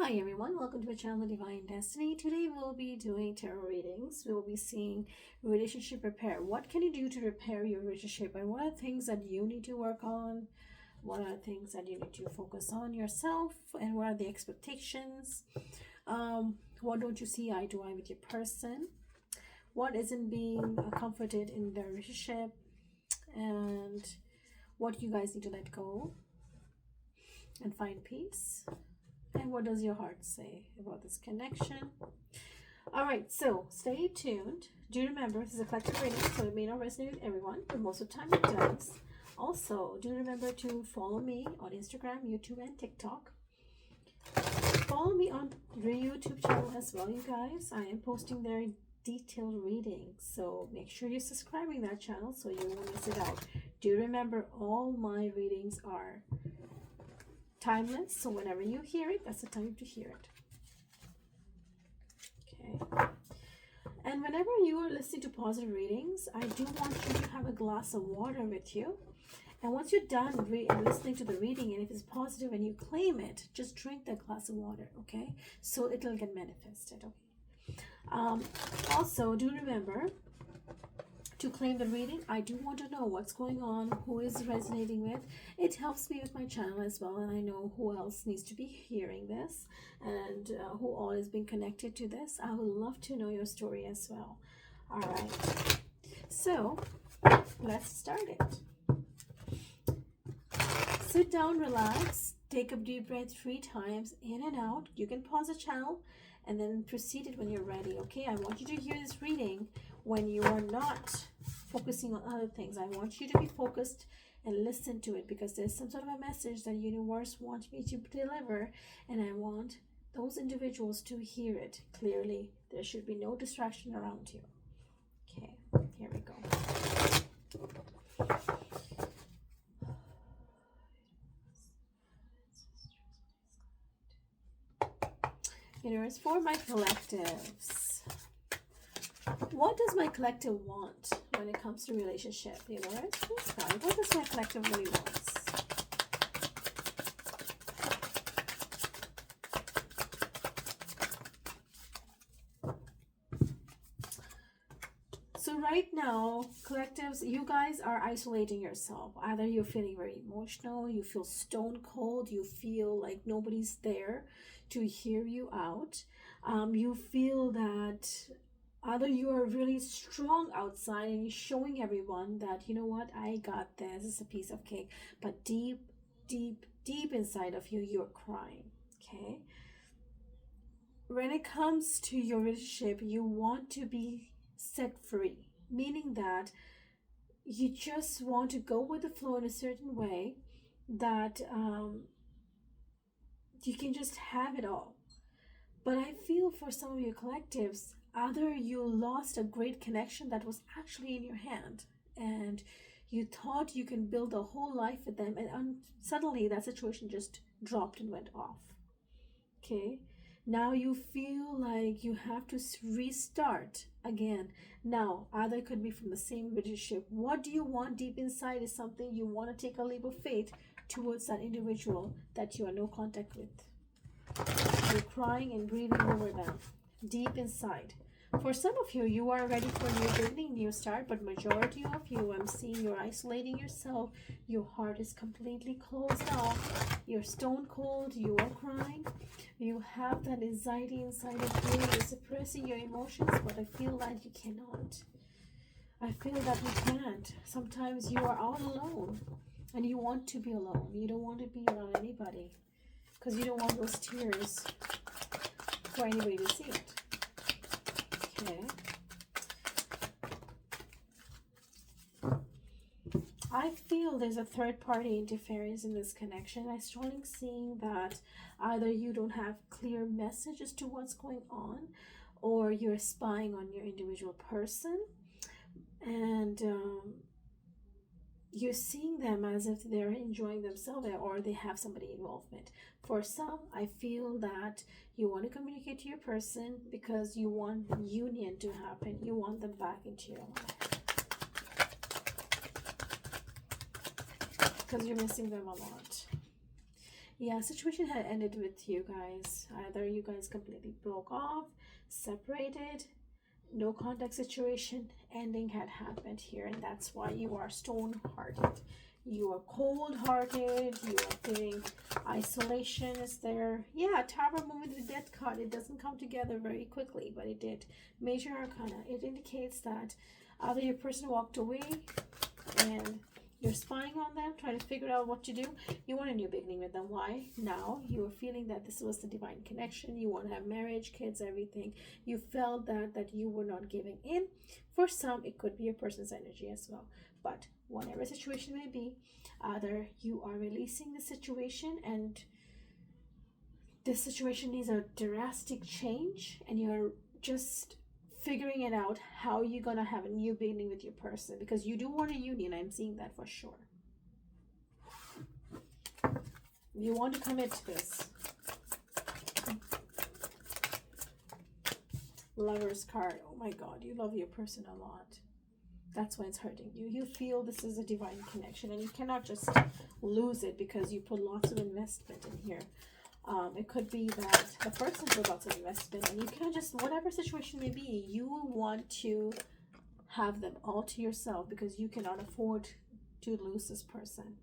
Hi everyone, welcome to my channel Divine Destiny. Today we'll be doing tarot readings. We'll be seeing relationship repair. What can you do to repair your relationship, and what are things that you need to work on? What are things that you need to focus on yourself, and what are the expectations? What don't you see eye to eye with your person? What isn't being comforted in the relationship, and what you guys need to let go and find peace? And what does your heart say about this connection? All right, so stay tuned. Do remember, this is a collective reading, so it may not resonate with everyone, but most of the time it does. Also, do remember to follow me on Instagram, YouTube, and TikTok. Follow me on the YouTube channel as well, you guys. I am posting there detailed readings, so make sure you're subscribing that channel so you won't miss it out. Do remember, all my readings are timeless, so whenever you hear it, that's the time to hear it. Okay. And whenever you are listening to positive readings, I do want you to have a glass of water with you. And once you're done listening to the reading, and if it's positive and you claim it, just drink that glass of water, okay? So it'll get manifested, okay? Also, do remember to claim the reading. I do want to know what's going on, who is resonating with. It helps me with my channel as well, and I know who else needs to be hearing this, and who all is being connected to this. I would love to know your story as well. All right, so let's start it. Sit down, relax, take a deep breath 3 times in and out. You can pause the channel and then proceed it when you're ready, okay? I want you to hear this reading when you are not focusing on other things. I want you to be focused and listen to it, because there's some sort of a message that the universe wants me to deliver, and I want those individuals to hear it clearly. There should be no distraction around you. Okay, here we go. Universe, for my collectives, what does my collective want when it comes to relationship? Universe, please guide. What does my collective really want? So right now, collectives, you guys are isolating yourself. Either you're feeling very emotional, you feel stone cold, you feel like nobody's there to hear you out. You feel that either you are really strong outside and you're showing everyone that, you know what, I got this, it's a piece of cake. But deep, deep, deep inside of you, you're crying, okay? When it comes to your relationship, you want to be set free, meaning that you just want to go with the flow in a certain way that you can just have it all. But I feel for some of your collectives, either you lost a great connection that was actually in your hand, and you thought you can build a whole life with them, and suddenly that situation just dropped and went off. Okay, now you feel like you have to restart again. Now, either it could be from the same relationship. What do you want deep inside is something you want to take a leap of faith towards that individual that you are no contact with. You're crying and grieving over them deep inside. For some of you, you are ready for a new beginning, new start, but majority of you, I'm seeing you're isolating yourself. Your heart is completely closed off. You're stone cold. You are crying. You have that anxiety inside of you. You're suppressing your emotions, but I feel like you cannot. I feel that you can't. Sometimes you are all alone, and you want to be alone. You don't want to be around anybody, because you don't want those tears for anybody to see it. Okay. I feel there's a third party interference in this connection. I'm strongly seeing that either you don't have clear messages to what's going on, or you're spying on your individual person, and you're seeing them as if they're enjoying themselves, or they have somebody involvement. For some, I feel that you want to communicate to your person because you want union to happen. You want them back into your life because you're missing them a lot. Yeah, situation had ended with you guys. Either you guys completely broke off, separated, no contact situation, ending had happened here, and that's why you are stone-hearted. You are cold-hearted. You are feeling isolation is there. Yeah, Tower moving the death card. It doesn't come together very quickly, but it did. Major Arcana. It indicates that either your person walked away and you're spying on them, trying to figure out what to do. You want a new beginning with them. Why? Now you are feeling that this was the divine connection. You want to have marriage, kids, everything. You felt that you were not giving in. For some, it could be a person's energy as well. But whatever situation may be, either you are releasing the situation and this situation needs a drastic change, and you're just figuring it out how you're gonna have a new beginning with your person, because you do want a union. I'm seeing that for sure. You want to commit to this. Lover's card. Oh my god, you love your person a lot. That's why it's hurting you. You feel this is a divine connection and you cannot just lose it because you put lots of investment in here. It could be that the person put lots of investment and you can't just, whatever situation may be, you want to have them all to yourself because you cannot afford to lose this person.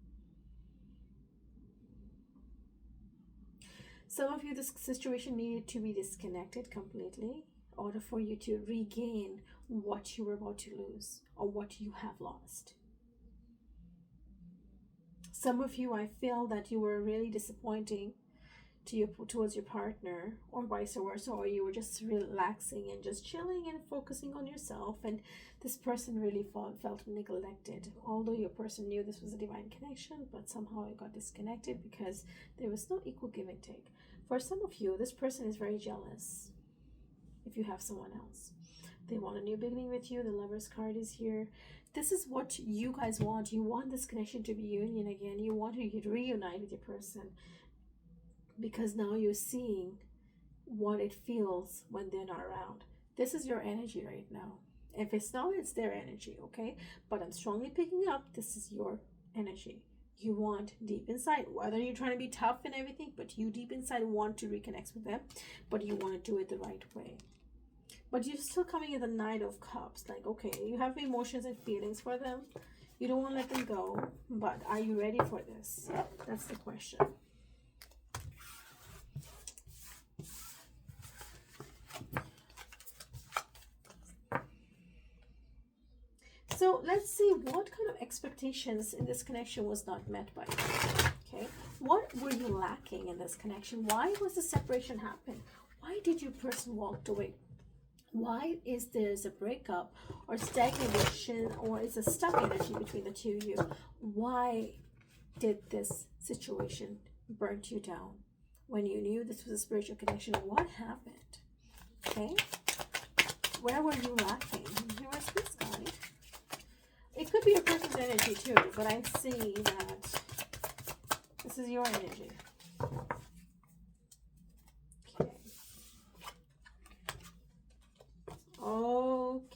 Some of you, this situation needed to be disconnected completely in order for you to regain what you were about to lose or what you have lost. Some of you, I feel that you were really disappointing towards your partner, or vice versa, or you were just relaxing and just chilling and focusing on yourself, and this person really felt neglected. Although your person knew this was a divine connection, but somehow it got disconnected because there was no equal give and take. For some of you, this person is very jealous if you have someone else. They want a new beginning with you. The Lover's card is here. This is what you guys want. You want this connection to be union again. You want to reunite with your person because now you're seeing what it feels when they're not around. This is your energy right now. If it's not, it's their energy, okay? But I'm strongly picking up this is your energy. You want deep inside, whether you're trying to be tough and everything, but you deep inside want to reconnect with them, but you want to do it the right way. But you're still coming in the Knight of Cups. Like, okay, you have emotions and feelings for them. You don't want to let them go. But are you ready for this? That's the question. So let's see what kind of expectations in this connection was not met by you. Okay, what were you lacking in this connection? Why was the separation happen? Why did your person walk away? Why is there a breakup or stagnation, or is a stuck energy between the two of you? Why did this situation burn you down when you knew this was a spiritual connection? What happened? Okay, where were you lacking? Universe, guide. It could be a person's energy too, but I see that this is your energy. Okay. Okay.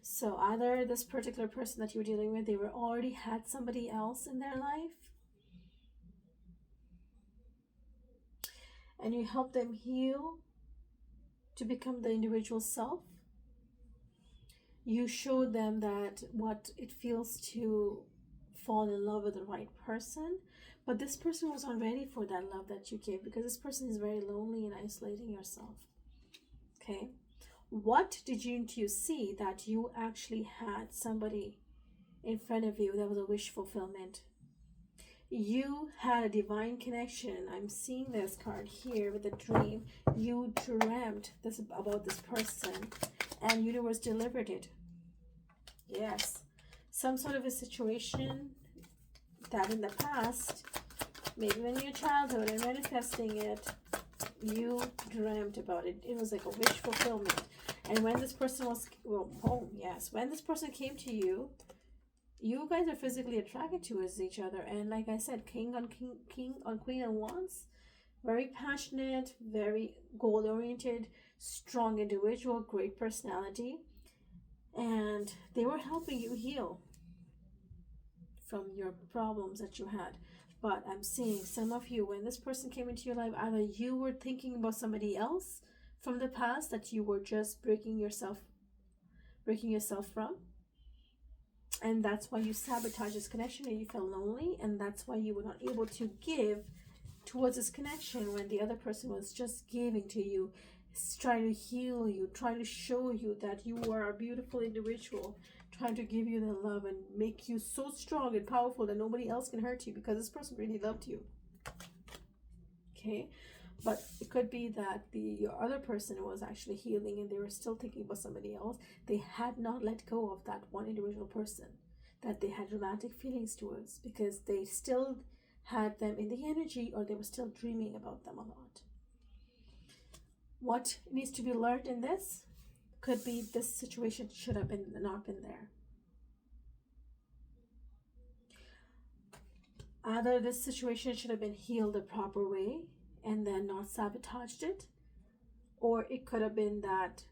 So either this particular person that you were dealing with, they were already had somebody else in their life, and you help them heal to become the individual self. You showed them that what it feels to fall in love with the right person, but this person was not ready for that love that you gave because this person is very lonely and isolating yourself. Okay, what did you see that you actually had somebody in front of you that was a wish fulfillment? You had a divine connection. I'm seeing this card here with a dream. You dreamt this about this person and universe delivered it. Yes, some sort of a situation that in the past, maybe when you're childhood and manifesting it, you dreamt about it. It was like a wish fulfillment. And when this person was, when this person came to you, you guys are physically attracted towards each other. And like I said, king on queen of wands, very passionate, very goal-oriented, strong individual, great personality. And they were helping you heal from your problems that you had. But I'm seeing some of you, when this person came into your life, either you were thinking about somebody else from the past that you were just breaking yourself from, and that's why you sabotage this connection and you felt lonely, and that's why you were not able to give towards this connection when the other person was just giving to you, trying to heal you, trying to show you that you are a beautiful individual, trying to give you the love and make you so strong and powerful that nobody else can hurt you, because this person really loved you. Okay, but it could be that your other person was actually healing and they were still thinking about somebody else. They had not let go of that one individual person that they had romantic feelings towards, because they still had them in the energy, or they were still dreaming about them a lot. What needs to be learned in this could be this situation should have not been there. Either this situation should have been healed the proper way and then not sabotaged it, or it could have been that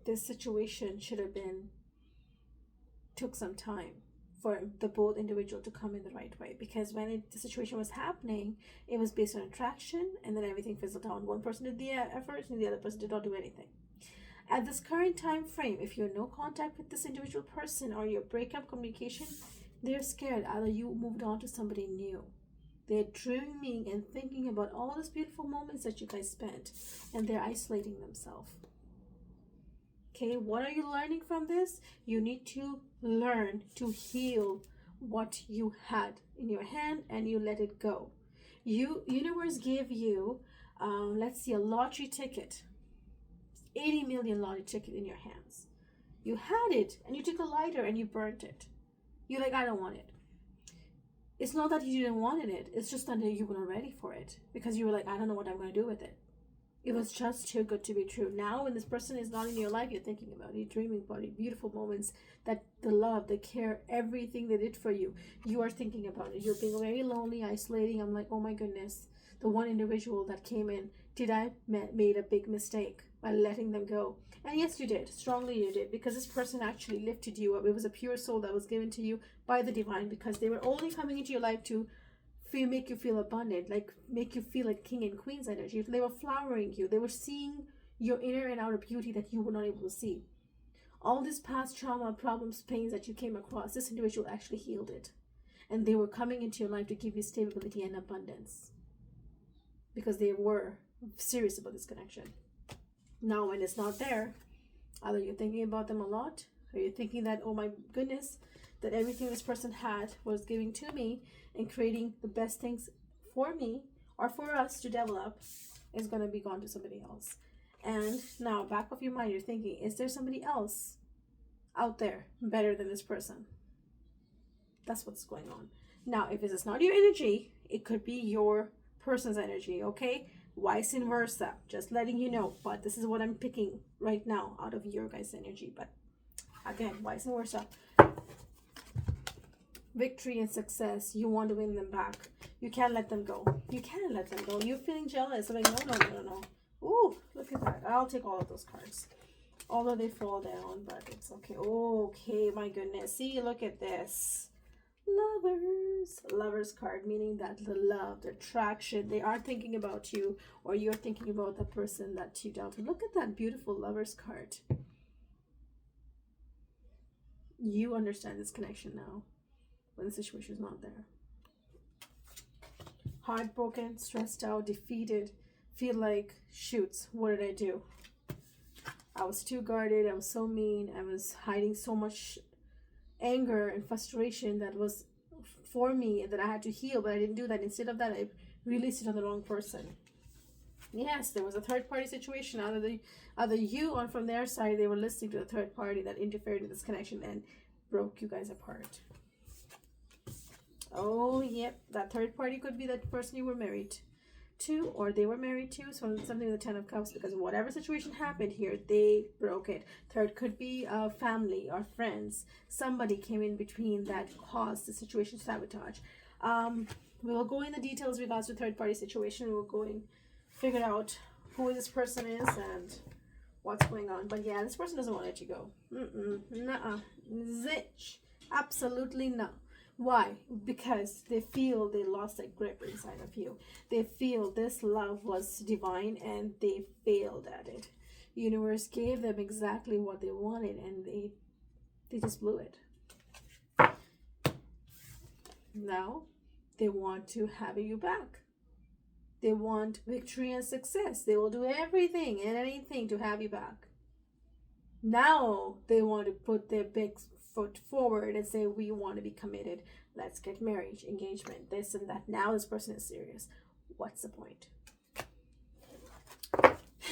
this situation should have took some time for the both individual to come in the right way, because when the situation was happening, it was based on attraction, and then everything fizzled out. One person did the effort and the other person did not do anything. At this current time frame, if you're in no contact with this individual person, or your breakup communication, they're scared. Either you moved on to somebody new. They're dreaming and thinking about all these beautiful moments that you guys spent, and they're isolating themselves. Okay, what are you learning from this? You need to learn to heal what you had in your hand, and you let it go. Universe gave you, let's see, a lottery ticket, 80 million lottery ticket in your hands. You had it, and you took a lighter and you burnt it. You're like, I don't want it. It's not that you didn't want it. It's just that you weren't ready for it, because you were like, I don't know what I'm going to do with it. It was just too good to be true. Now, when this person is not in your life, you're thinking about it, you're dreaming about it, beautiful moments, that the love, the care, everything they did for you, you are thinking about it. You're being very lonely, isolating. I'm like, oh my goodness, the one individual that came in, did I made a big mistake by letting them go? And yes, you did. Strongly you did, because this person actually lifted you up. It was a pure soul that was given to you by the divine, because they were only coming into your life to make you feel abundant, like make you feel like king and queen's energy. They were flowering you. They were seeing your inner and outer beauty that you were not able to see. All this past trauma, problems, pains that you came across, this individual actually healed it. And they were coming into your life to give you stability and abundance, because they were serious about this connection. Now, when it's not there, either you're thinking about them a lot, or you're thinking that, oh my goodness, that everything this person had was giving to me and creating the best things for me or for us to develop is going to be gone to somebody else. And now, back of your mind, you're thinking, is there somebody else out there better than this person? That's what's going on. Now, if this is not your energy, it could be your person's energy, okay? Vice versa. Just letting you know. But this is what I'm picking right now out of your guys' energy. But again, vice versa. Victory and success. You want to win them back. You can't let them go. You can't let them go. You're feeling jealous. I'm like, no. Ooh, look at that. I'll take all of those cards. Although they fall down, but it's okay. Okay, my goodness. See, look at this. Lovers card, meaning that the love, the attraction, they are thinking about you, or you're thinking about the person that you dealt with. Look at that beautiful lovers card. You understand this connection now when the situation is not there. Heartbroken, stressed out, defeated, feel like, shoots, what did I do? I was too guarded, I was so mean, I was hiding so much anger and frustration that was for me that I had to heal, but I didn't do that. Instead of that, I released it on the wrong person. Yes, there was a third party situation. Either you or from their side, they were listening to a third party that interfered in this connection and broke you guys apart. Oh, yep, that third party could be that person you were married to, or they were married to, so something with the 10 of Cups, because whatever situation happened here, they broke it. Third could be family or friends. Somebody came in between that caused the situation sabotage. We will go in the details regards to third party situation. We'll go and figure out who this person is and what's going on. But yeah, this person doesn't want to let you go. Nuh-uh. Zitch. Absolutely no. Why? Because they feel they lost a grip inside of you. They feel this love was divine and they failed at it. Universe gave them exactly what they wanted and they just blew it. Now they want to have you back. They want victory and success. They will do everything and anything to have you back. Now they want to put their big foot forward and say, we want to be committed. Let's get married, engagement, this and that. Now this person is serious. What's the point?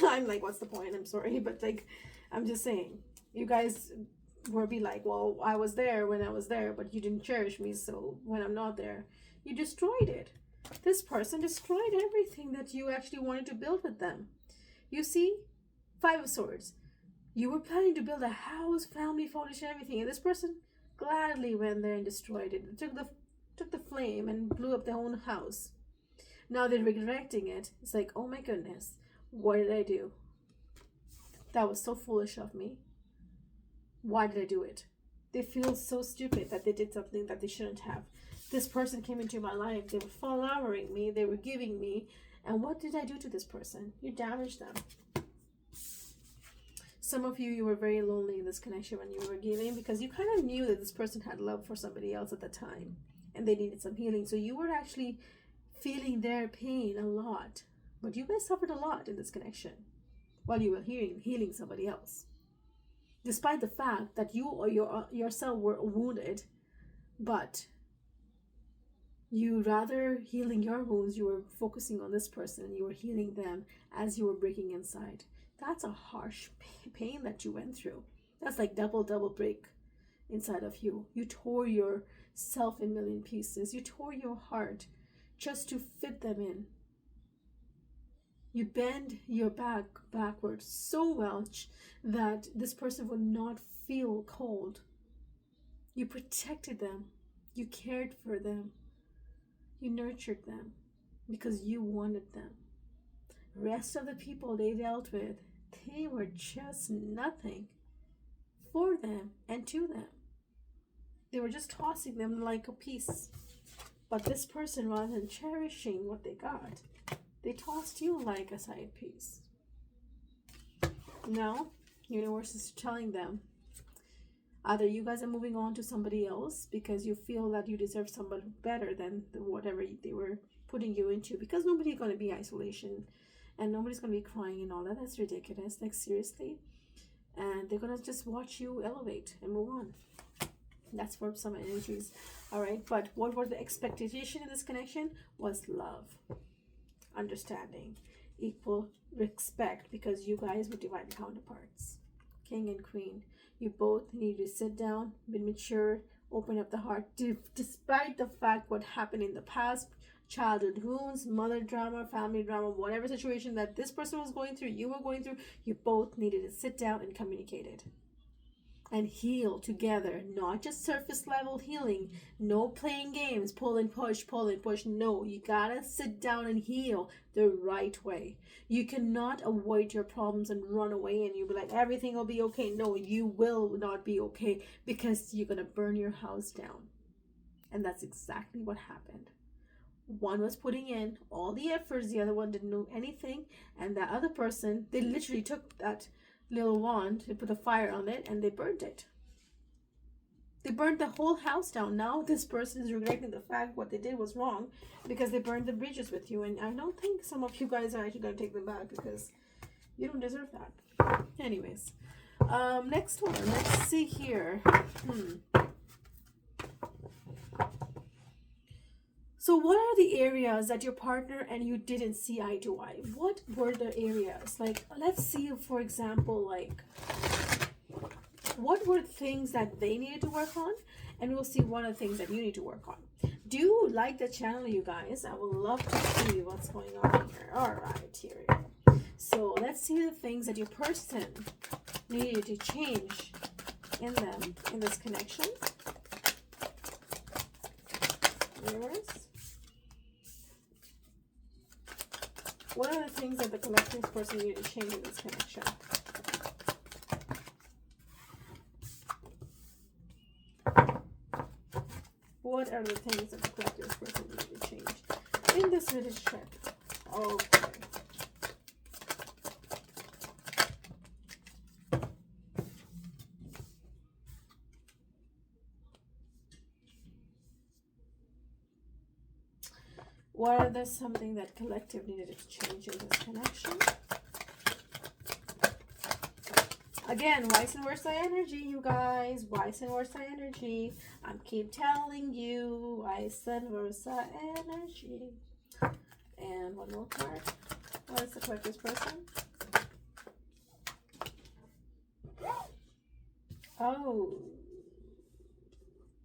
I'm like, what's the point? I'm sorry, but like, I'm just saying, you guys will be like, well, I was there when I was there, but you didn't cherish me, so when I'm not there, you destroyed it. This person destroyed everything that you actually wanted to build with them. You see, 5 of Swords. You were planning to build a house, family, foundation, everything, and this person gladly went there and destroyed it. Took the flame and blew up their own house. Now they're regretting it. It's like, oh my goodness, what did I do? That was so foolish of me. Why did I do it? They feel so stupid that they did something that they shouldn't have. This person came into my life. They were flowering me. They were giving me. And what did I do to this person? You damaged them. Some of you were very lonely in this connection when you were giving because you kind of knew that this person had love for somebody else at the time and they needed some healing. So you were actually feeling their pain a lot. But you guys suffered a lot in this connection while you were healing somebody else. Despite the fact that you or yourself were wounded, but you rather healing your wounds, you were focusing on this person and you were healing them as you were breaking inside. That's a harsh pain that you went through. That's like double break inside of you. You tore yourself in a million pieces. You tore your heart just to fit them in. You bend your back backwards so much that this person would not feel cold. You protected them. You cared for them. You nurtured them because you wanted them. Rest of the people they dealt with, they were just nothing for them and to them. They were just tossing them like a piece. But this person, rather than cherishing what they got, they tossed you like a side piece. Now, universe is telling them, either you guys are moving on to somebody else because you feel that you deserve somebody better than whatever they were putting you into, because nobody's going to be isolation and nobody's going to be crying and all that. That's ridiculous. Like, seriously. And they're going to just watch you elevate and move on. That's for some energies. All right. But what was the expectation in this connection? Was love, understanding, equal respect, because you guys were divine counterparts. King and queen. You both need to sit down, be mature, open up the heart. Despite the fact what happened in the past, childhood wounds, mother drama, family drama, whatever situation that this person was going through, you were going through, you both needed to sit down and communicate it. And heal together, not just surface level healing. No playing games, pull and push. No, you gotta sit down and heal the right way. You cannot avoid your problems and run away and you'll be like, everything will be okay. No, you will not be okay because you're gonna burn your house down. And that's exactly what happened. One was putting in all the efforts, the other one didn't know anything, and that other person, they literally took that little wand, they put a fire on it, and they burned it. They burned the whole house down. Now this person is regretting the fact what they did was wrong because they burned the bridges with you, and I don't think some of you guys are actually going to take them back because you don't deserve that. Anyways, next one, let's see here. So what are the areas that your partner and you didn't see eye to eye? What were the areas? Like, let's see, for example, like, what were things that they needed to work on? And we'll see what are the things that you need to work on. Do like the channel, you guys. I would love to see what's going on here. All right, here we go. So let's see the things that your person needed to change in them, in this connection. Universe. What are the things that the collective person needed to change in this connection? What are the things that the collective person needs to change in this relationship? Okay. What are the something that collective needed to change in this connection? Again, vice and versa energy, you guys. Vice and versa energy. I keep telling you, vice and versa energy. And one more card. What is the collective person? Oh.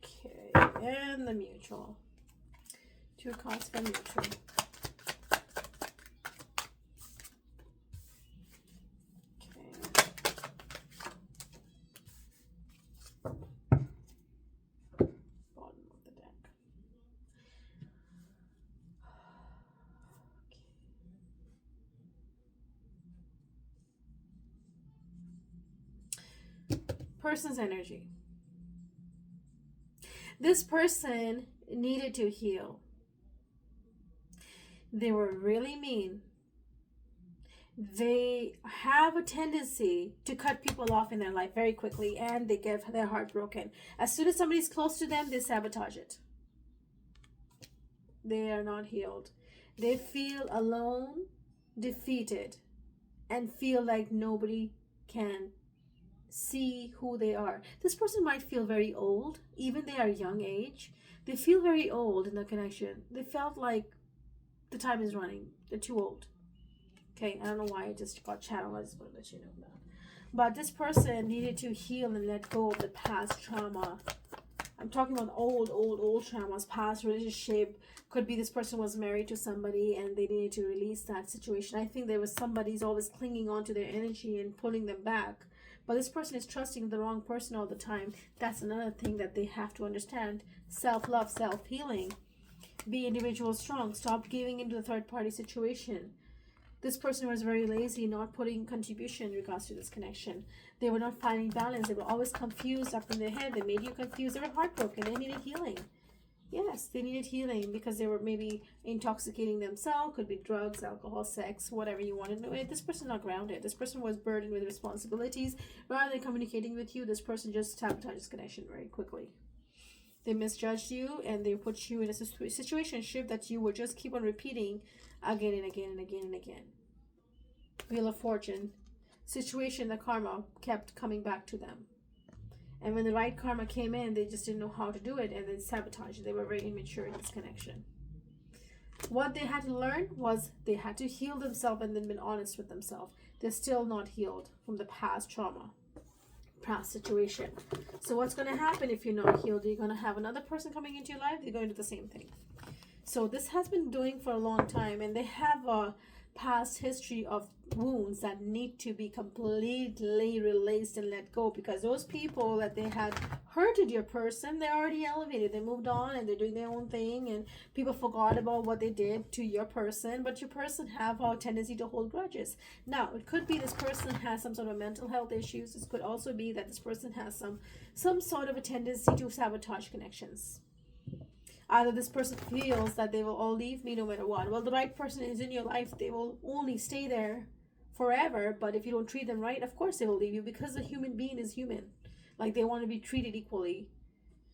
Okay. And the mutual. 2 cards for mutual. Person's energy. This person needed to heal. They were really mean. They have a tendency to cut people off in their life very quickly, and they get their heart broken. As soon as somebody's close to them, they sabotage it. They are not healed. They feel alone, defeated, and feel like nobody can see who they are. This person might feel very old, even they are young age. They feel very old in the connection. They felt like the time is running. They're too old. Okay, I don't know why I just got channeled. I just want to let you know that. But this person needed to heal and let go of the past trauma. I'm talking about old traumas, past relationship. Could be this person was married to somebody and they needed to release that situation. I think there was somebody's always clinging on to their energy and pulling them back. But this person is trusting the wrong person all the time. That's another thing that they have to understand. Self-love, self-healing. Be individual strong. Stop giving into the third-party situation. This person was very lazy, not putting contribution in regards to this connection. They were not finding balance. They were always confused up in their head. They made you confused. They were heartbroken. They needed healing. Yes, they needed healing because they were maybe intoxicating themselves. Could be drugs, alcohol, sex, whatever you want to know. This person not grounded. This person was burdened with responsibilities. Rather than communicating with you, this person just sabotages connection very quickly. They misjudged you and they put you in a situationship that you would just keep on repeating again and again and again and again. Wheel of Fortune. Situation, the karma kept coming back to them. And when the right karma came in, they just didn't know how to do it and then sabotaged it. They were very immature in this connection. What they had to learn was they had to heal themselves and then be honest with themselves. They're still not healed from the past trauma, past situation. So what's going to happen if you're not healed? You're going to have another person coming into your life. They're going to do the same thing. So this has been doing for a long time, and they have a past history of wounds that need to be completely released and let go, because those people that they had hurted your person, they're already elevated, they moved on and they're doing their own thing, and people forgot about what they did to your person. But your person have a tendency to hold grudges. Now it could be this person has some sort of mental health issues. This could also be that this person has some sort of a tendency to sabotage connections. Either this person feels that they will all leave me no matter what. Well, the right person is in your life. They will only stay there forever. But if you don't treat them right, of course they will leave you, because a human being is human. Like, they want to be treated equally.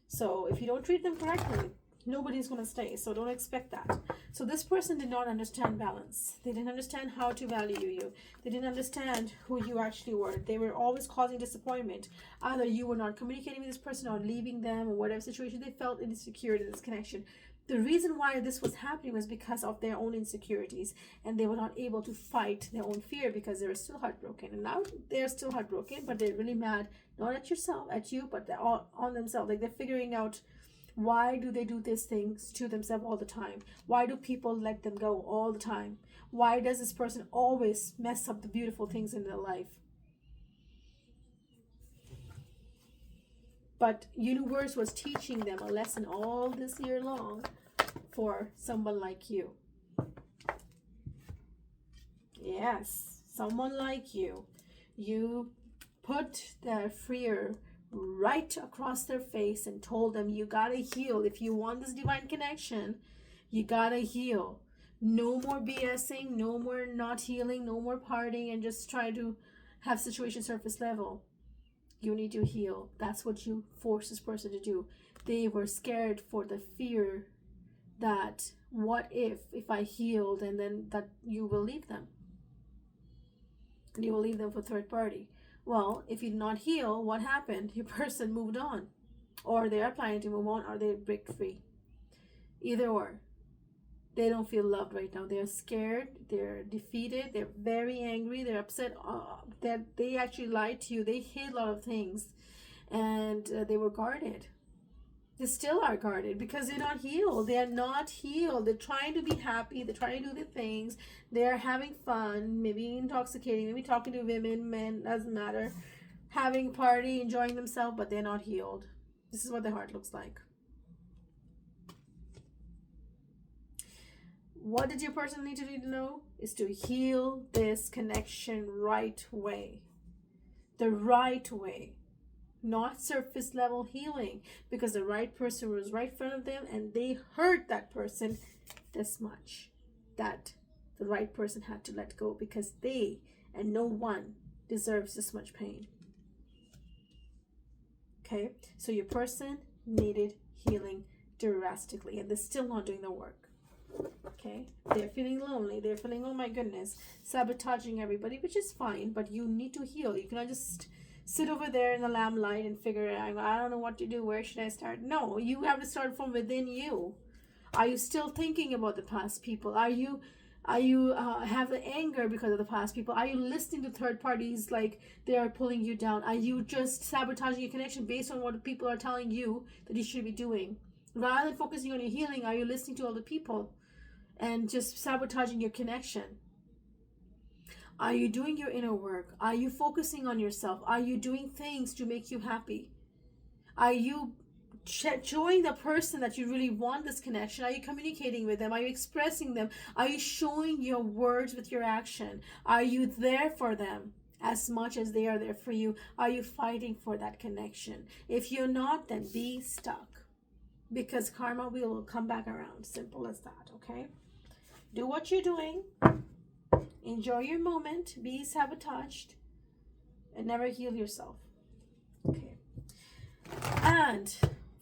So if you don't treat them correctly, nobody's going to stay. So don't expect that. So this person did not understand balance. They didn't understand how to value you. They didn't understand who you actually were. They were always causing disappointment. Either you were not communicating with this person or leaving them, or whatever situation. They felt insecure in this connection. The reason why this was happening was because of their own insecurities, and they were not able to fight their own fear because they were still heartbroken. And now they're still heartbroken, but they're really mad, not at yourself, at you, but they're all on themselves. Like, they're figuring out, why do they do these things to themselves all the time? Why do people let them go all the time? Why does this person always mess up the beautiful things in their life? But universe was teaching them a lesson all this year long for someone like you. Yes, someone like you. You put the fear right across their face and told them, you gotta heal. If you want this divine connection, you gotta heal. No more BSing, no more not healing, no more partying and just try to have situation surface level. You need to heal. That's what you force this person to do. They were scared for the fear that what if I healed, and then that you will leave them. And you will leave them for third party. Well, if you did not heal, what happened? Your person moved on. Or they are planning to move on, or they break free. Either or. They don't feel loved right now. They're scared. They're defeated. They're very angry. They're upset that they actually lied to you. They hid a lot of things. And they were guarded. They still are guarded because they're not healed. They are not healed. They're trying to be happy. They're trying to do the things. They're having fun. Maybe intoxicating. Maybe talking to women, men. Doesn't matter. Having a party, enjoying themselves. But they're not healed. This is what their heart looks like. What did your person need to know? Is to heal this connection right way. The right way. Not surface level healing. Because the right person was right in front of them and they hurt that person this much. That the right person had to let go because they and no one deserves this much pain. Okay? So your person needed healing drastically and they're still not doing the work. Okay, they're feeling lonely, they're feeling, oh my goodness, sabotaging everybody, which is fine, but you need to heal. You cannot just sit over there in the lamplight and figure it out. I don't know what to do, where should I start? No, you have to start from within you. Are you still thinking about the past people? Are you have the anger because of the past people? Are you listening to third parties like they are pulling you down? Are you just sabotaging your connection based on what people are telling you that you should be doing? Rather than focusing on your healing, are you listening to all the people and just sabotaging your connection? Are you doing your inner work? Are you focusing on yourself? Are you doing things to make you happy? Are you showing the person that you really want this connection? Are you communicating with them? Are you expressing them? Are you showing your words with your action? Are you there for them as much as they are there for you? Are you fighting for that connection? If you're not, then be stuck. Because karma will come back around. Simple as that, okay? Do what you're doing. Enjoy your moment. Be sabotaged. And never heal yourself. Okay. And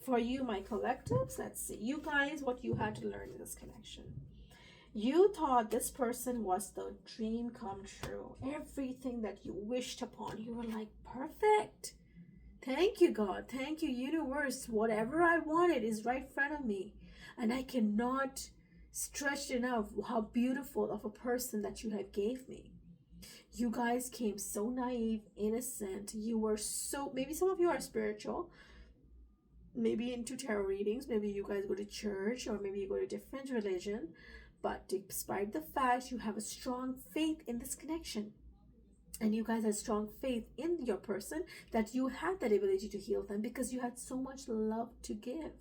for you, my collectives, let's see. You guys, what you had to learn in this connection. You thought this person was the dream come true. Everything that you wished upon. You were like, perfect. Thank you, God. Thank you, universe. Whatever I wanted is right in front of me. And I cannot stretch enough how beautiful of a person that you have gave me. You guys came so naive, innocent. You were so, maybe some of you are spiritual, maybe into tarot readings, maybe you guys go to church, or maybe you go to a different religion. But despite the fact you have a strong faith in this connection, and you guys had strong faith in your person, that you had that ability to heal them because you had so much love to give.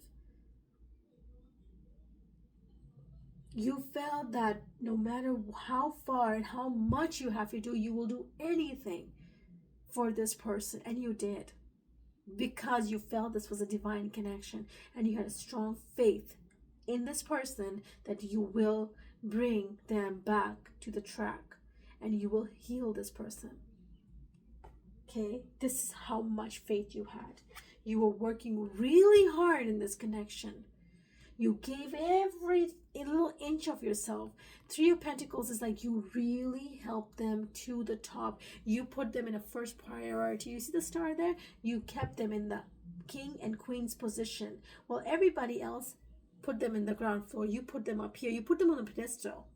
You felt that no matter how far and how much you have to do, you will do anything for this person. And you did. Because you felt this was a divine connection. And you had a strong faith in this person that you will bring them back to the track. And you will heal this person. Okay? This is how much faith you had. You were working really hard in this connection. You gave every little inch of yourself. Three of Pentacles is like you really helped them to the top. You put them in a first priority. You see the star there? You kept them in the king and queen's position. While everybody else put them in the ground floor. You put them up here. You put them on a pedestal.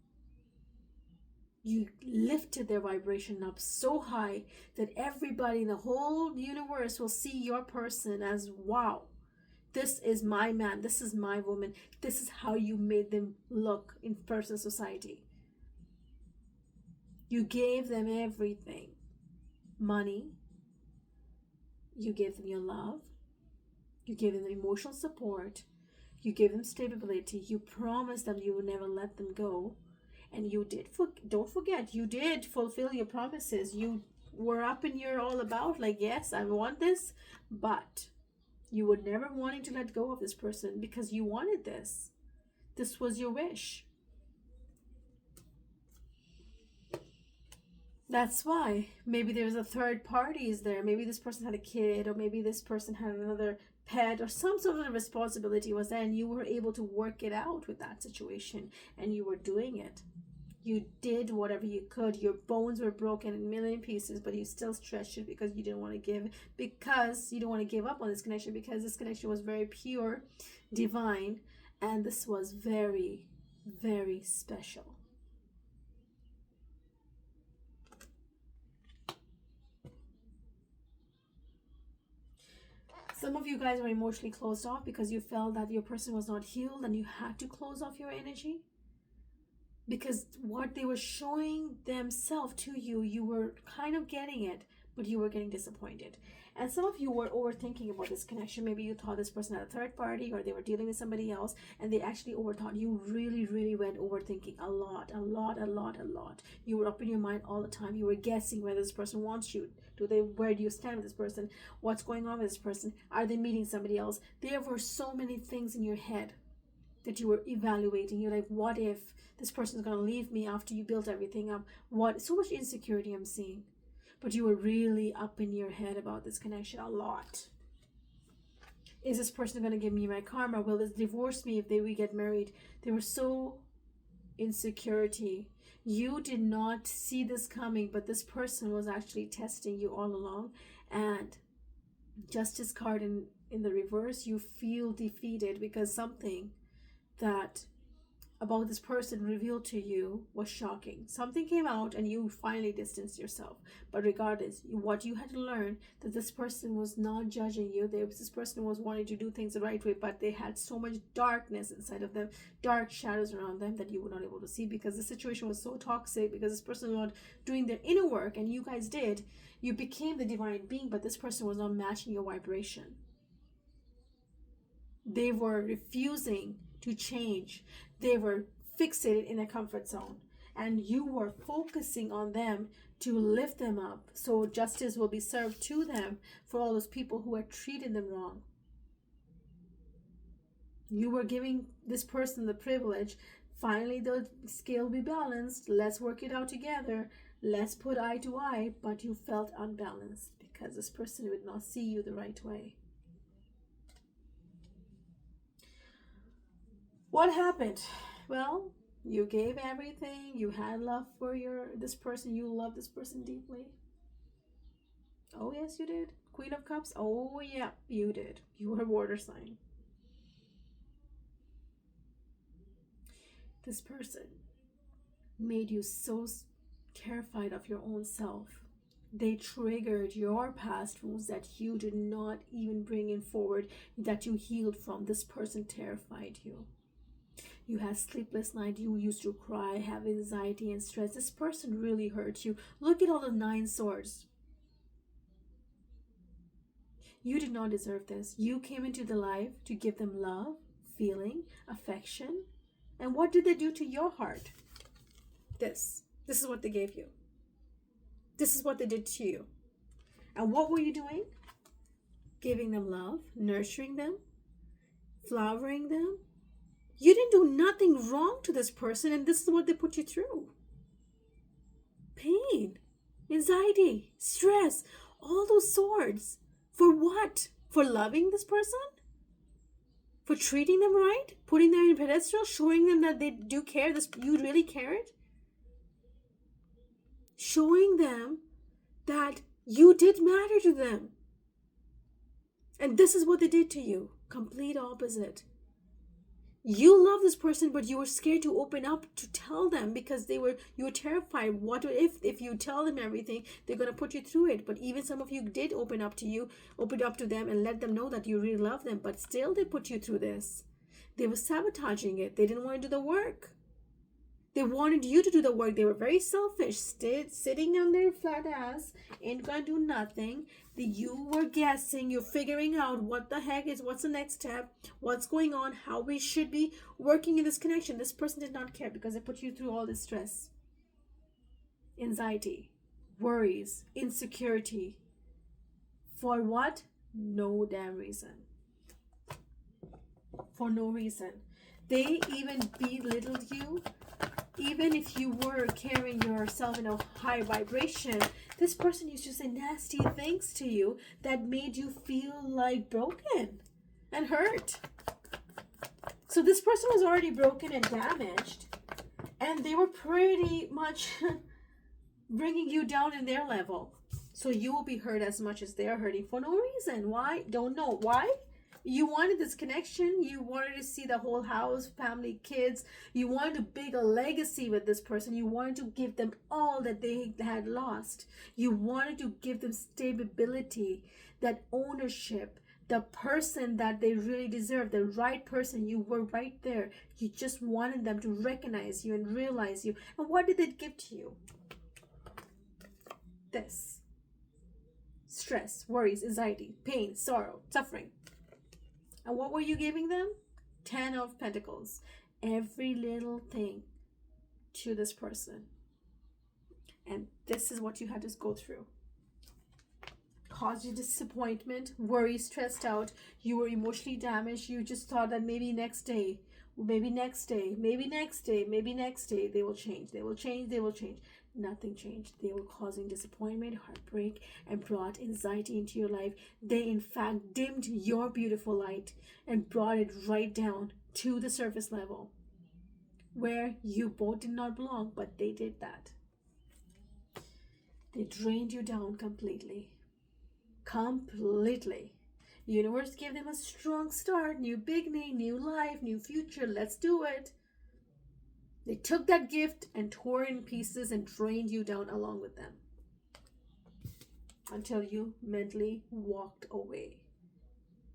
You lifted their vibration up so high that everybody in the whole universe will see your person as, wow, this is my man, this is my woman, this is how you made them look in person society. You gave them everything. Money. You gave them your love. You gave them emotional support. You gave them stability. You promised them you would never let them go. And you did, don't forget, you did fulfill your promises. You were up in your all about, like, yes, I want this, but you were never wanting to let go of this person because you wanted this. This was your wish. That's why maybe there was a third party is there. Maybe this person had a kid, or maybe this person had another pet, or some sort of responsibility was there, and you were able to work it out with that situation, and you were doing it. You did whatever you could. Your bones were broken in a million pieces, but you still stretched it because you didn't want to give up on this connection, because this connection was very pure, divine, and this was very, very special. Some of you guys were emotionally closed off because you felt that your person was not healed and you had to close off your energy. Because what they were showing themselves to you, you were kind of getting it, but you were getting disappointed. And some of you were overthinking about this connection. Maybe you thought this person had a third party, or they were dealing with somebody else, and they actually overthought. You really, really went overthinking a lot. You were up in your mind all the time. You were guessing whether this person wants you. Where do you stand with this person? What's going on with this person? Are they meeting somebody else? There were so many things in your head that you were evaluating. You're like, what if this person is going to leave me after you built everything up? So much insecurity I'm seeing. But you were really up in your head about this connection a lot. Is this person going to give me my karma? Will this divorce me if we get married? There was so insecurity. You did not see this coming, but this person was actually testing you all along. And Justice card in the reverse, you feel defeated because something that about this person revealed to you was shocking. Something came out and you finally distanced yourself. But regardless, what you had to learn, that this person was not judging you. This person was wanting to do things the right way, but they had so much darkness inside of them, dark shadows around them, that you were not able to see, because the situation was so toxic, because this person was not doing their inner work and you guys did. You became the divine being, but this person was not matching your vibration. They were refusing to change. They were fixated in a comfort zone, and you were focusing on them to lift them up, so justice will be served to them for all those people who had treated them wrong. You were giving this person the privilege. Finally, the scale will be balanced. Let's work it out together. Let's put eye to eye. But you felt unbalanced because this person would not see you the right way. What happened? Well, you gave everything. You had love for this person. You loved this person deeply. Oh, yes, you did. Queen of Cups. Oh, yeah, you did. You were a water sign. This person made you so terrified of your own self. They triggered your past wounds that you did not even bring in forward, that you healed from. This person terrified you. You had sleepless nights. You used to cry, have anxiety and stress. This person really hurt you. Look at all the 9 swords. You did not deserve this. You came into the life to give them love, feeling, affection. And what did they do to your heart? This is what they gave you. This is what they did to you. And what were you doing? Giving them love, nurturing them, flowering them. You didn't do nothing wrong to this person, and this is what they put you through. Pain, anxiety, stress, all those swords. For what? For loving this person? For treating them right? Putting them in a pedestal? Showing them that they do care? You really cared? Showing them that you did matter to them. And this is what they did to you. Complete opposite. You love this person, but you were scared to open up to tell them because you were terrified. What if you tell them everything, they're going to put you through it. But even some of you did open up to them and let them know that you really love them. But still they put you through this. They were sabotaging it. They didn't want to do the work. They wanted you to do the work. They were very selfish, sitting on their flat ass, ain't gonna do nothing. You were guessing, you're figuring out what the heck what's the next step, what's going on, how we should be working in this connection. This person did not care because they put you through all this stress, anxiety. worries, insecurity. For what? No damn reason. For no reason. They even belittled you. Even if you were carrying yourself in a high vibration, this person used to say nasty things to you that made you feel like broken and hurt. So this person was already broken and damaged, and they were pretty much bringing you down in their level. So you will be hurt as much as they are hurting for no reason. Why? Don't know. Why? You wanted this connection. You wanted to see the whole house, family, kids. You wanted to build a legacy with this person. You wanted to give them all that they had lost. You wanted to give them stability, that ownership, the person that they really deserve, the right person. You were right there. You just wanted them to recognize you and realize you. And what did they give to you? This. Stress, worries, anxiety, pain, sorrow, suffering. And what were you giving them? 10 of Pentacles. Every little thing to this person. And this is what you had to go through. Caused you disappointment, worry, stressed out. You were emotionally damaged. You just thought that maybe next day, maybe next day, maybe next day, maybe next day, they will change. They will change. They will change. Nothing changed. They were causing disappointment, heartbreak, and brought anxiety into your life. They, in fact, dimmed your beautiful light and brought it right down to the surface level where you both did not belong, but they did that. They drained you down completely. Completely. Universe gave them a strong start, new beginning, new life, new future. Let's do it. They took that gift and tore it in pieces and drained you down along with them until you mentally walked away.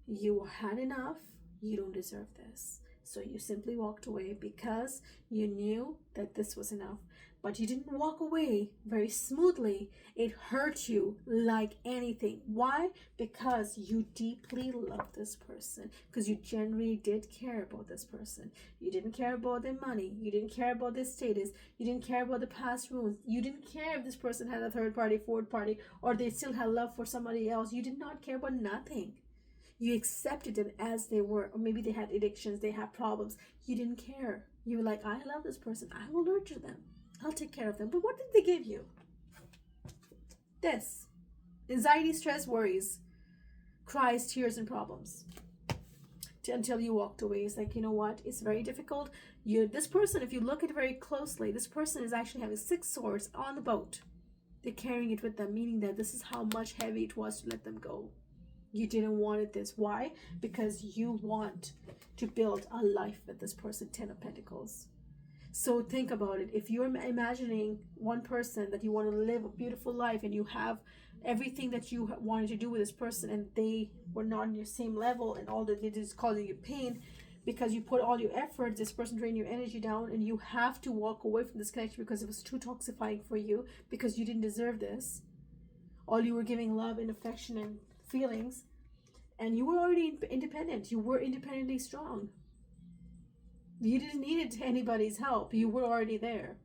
You had enough. You don't deserve this. So you simply walked away because you knew that this was enough. But you didn't walk away very smoothly. It hurt you like anything. Why? Because you deeply love this person. Because you genuinely did care about this person. You didn't care about their money. You didn't care about their status. You didn't care about the past wounds. You didn't care if this person had a third party, fourth party, or they still had love for somebody else. You did not care about nothing. You accepted them as they were. Or maybe they had addictions. They had problems. You didn't care. You were like, I love this person. I will nurture them. I'll take care of them. But what did they give you? This. Anxiety, stress, worries, cries, tears, and problems. Until you walked away. It's like, you know what? It's very difficult. This person, if you look at it very closely, this person is actually having 6 swords on the boat. They're carrying it with them, meaning that this is how much heavy it was to let them go. You didn't want it this. Why? Because you want to build a life with this person. 10 of Pentacles. So think about it. If you're imagining one person that you want to live a beautiful life and you have everything that you wanted to do with this person and they were not on your same level and all that they did is causing you pain because you put all your effort, this person drained your energy down and you have to walk away from this connection because it was too toxifying for you because you didn't deserve this. All you were giving love and affection and feelings and you were already independent. You were independently strong. You didn't need anybody's help. You were already there.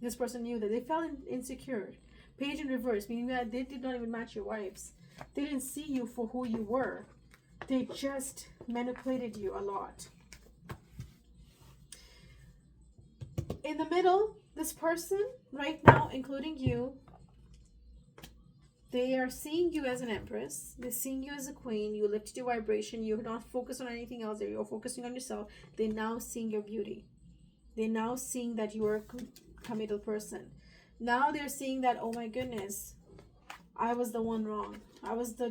This person knew that. They felt insecure. Page in reverse, meaning that they did not even match your vibes. They didn't see you for who you were. They just manipulated you a lot. In the middle, this person right now, including you, they are seeing you as an empress. They're seeing you as a queen. You lifted your vibration. You're not focused on anything else. You're focusing on yourself. They're now seeing your beauty. They're now seeing that you are a committed person. Now they're seeing that, oh my goodness, I was the one wrong. I was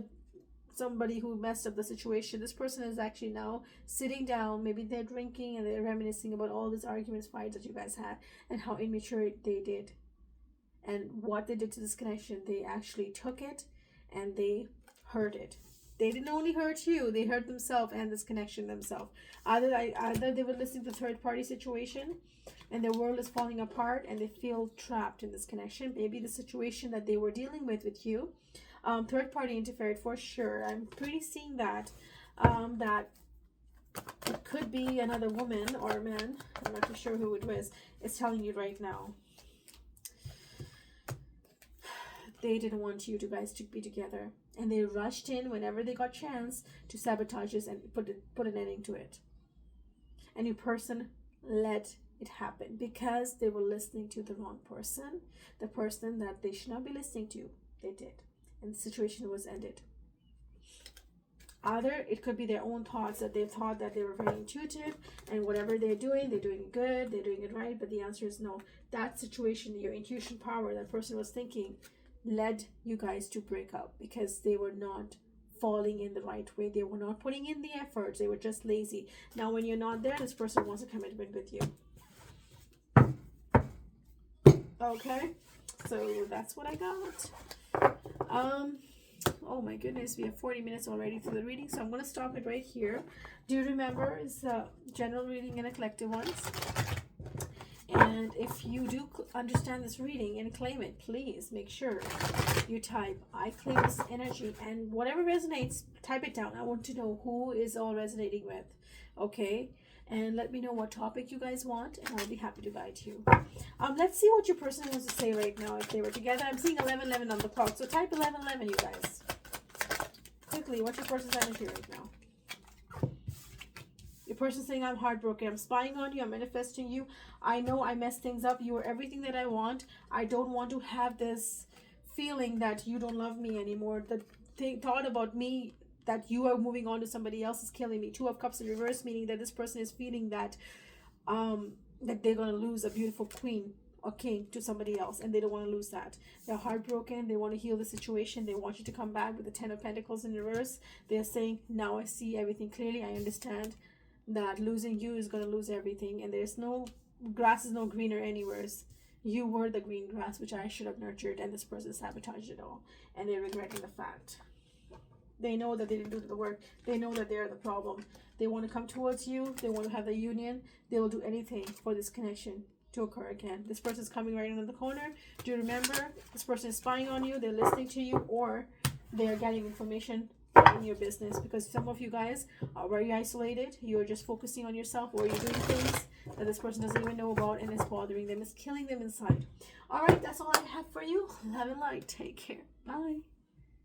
somebody who messed up the situation. This person is actually now sitting down. Maybe they're drinking and they're reminiscing about all these arguments, fights that you guys had and how immature they did. And what they did to this connection, they actually took it and they hurt it. They didn't only hurt you, they hurt themselves and this connection themselves. Either they were listening to the third party situation and their world is falling apart and they feel trapped in this connection. Maybe the situation that they were dealing with you, third party interfered for sure. I'm pretty seeing that. That it could be another woman or a man, I'm not too sure who it was, is telling you right now. they didn't want you guys to be together, and they rushed in whenever they got chance to sabotage this and put an ending to it. And your person let it happen because they were listening to the wrong person, the person that they should not be listening to. They did, and the situation was ended. Either it could be their own thoughts, that they thought that they were very intuitive and whatever they're doing it good, they're doing it right, but the answer is no. That situation, your intuition power, that person was thinking, led you guys to break up because they were not falling in the right way. They were not putting in the efforts. They were just lazy. Now when you're not there, this person wants a commitment with you. Okay, so that's what I got. Oh my goodness, we have 40 minutes already for the reading, so I'm going to stop it right here. Do you remember, it's a general reading and a collective ones. And if you do understand this reading and claim it, please make sure you type, I claim this energy, and whatever resonates, type it down. I want to know who is all resonating with, okay? And let me know what topic you guys want, and I'll be happy to guide you. Let's see what your person wants to say right now if they were together. I'm seeing 1111 on the clock, so type 1111, you guys. Quickly, what's your person's energy right now? Your person's saying, I'm heartbroken. I'm spying on you. I'm manifesting you. I know I messed things up. You are everything that I want. I don't want to have this feeling that you don't love me anymore. The thought about me that you are moving on to somebody else is killing me. 2 of Cups in reverse, meaning that this person is feeling that that they're going to lose a beautiful queen or king to somebody else, and they don't want to lose that. They're heartbroken. They want to heal the situation. They want you to come back with the 10 of Pentacles in reverse. They're saying, now I see everything clearly. I understand that losing you is going to lose everything, and there's no grass is no greener anywhere. You were the green grass which I should have nurtured, and this person sabotaged it all, and they're regretting the fact. They know that they didn't do the work. They know that they're the problem. They want to come towards you. They want to have the union. They will do anything for this connection to occur again. This person is coming right in the corner. Do you remember? This person is spying on you. They're listening to you, or they are getting information in your business, because some of you guys are very isolated. You're just focusing on yourself, or you're doing things that this person doesn't even know about, and it's bothering them. It's killing them inside. All right, that's all I have for you. Love and light. Take care. Bye.